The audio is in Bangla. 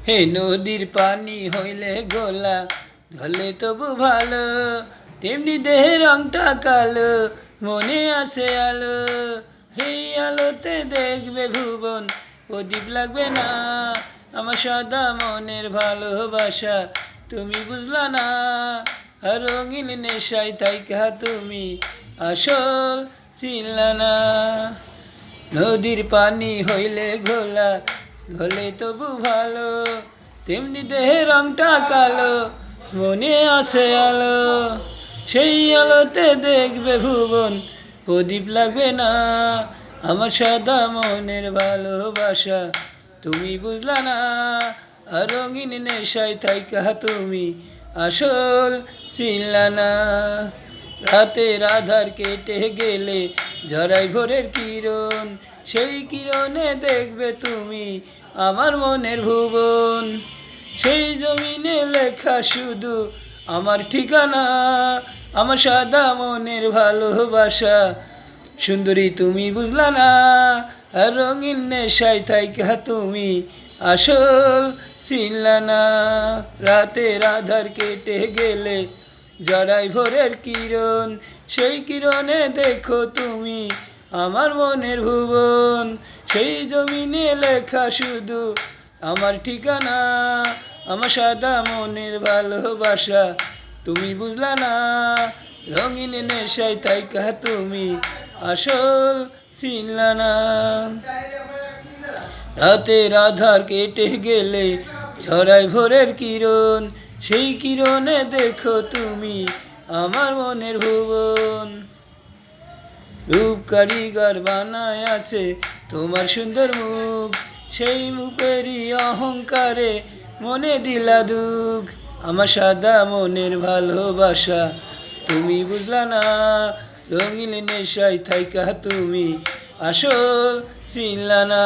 হে নদীর পানি হইলে গোলা ধরলে তবু ভালো, তেমনি দেহের রংটা কালো, মনে আছে আলো। সেই আলোতে দেখবে ভুবন, প্রদীপ লাগবে না। আমার সাদা মনের ভালোবাসা তুমি বুঝলা না। আর রঙিন নেশায় থাইকা তুমি আসল চিনলা না। নদীর পানি হইলে ঘোলা ধরলে তবু ভালো, তেমনি দেহের রংটা কালো, মনে আছে আলো। সেই আলোতে দেখবে ভুবন, প্রদীপ লাগবে না। আমার সাদা মনের ভালোবাসা তুমি বুঝলা না। আর রঙিন নেশায় থাইকা তুমি আসল চিনলা না। রাতের আধার কেটে গেলে ঝরাই ভোরের কিরণ, সেই কিরণে দেখবে তুমি আমার মনের ভুবন। সেই জমিনে লেখা শুধু আমার ঠিকানা, আমার সাদা মনের ভালোবাসা সুন্দরী তুমি বুঝলা না। আর রঙিন নেশায় থাইকা তুমি আসল চিনলা না। রাতের আধার কেটে গেলে জড়াই ভোরের কিরণ, সেই কিরণে দেখো তুমি আমার মনের ভুবন। সেই জমিনে লেখা শুধু আমার ঠিকানা, আমার সাদা মনের ভালোবাসা তুমি বুঝলা না। রঙিন নেশায় থাইকা তুমি আসল চিনলা না। রাতের আধার কেটে গেলে ঝরাই ভোরের কিরণ, সেই কিরণে দেখো তুমি আমার মনের ভুবন। রূপ কারিগর বানায় আছে তোমার সুন্দর মুখ, সেই মুখেরই অহংকারে মনে দিলা দুঃখ। আমার সাদা মনের ভালোবাসা তুমি বুঝলা না। রঙিন নেশায় থাইকা তুমি আসল চিনলা না।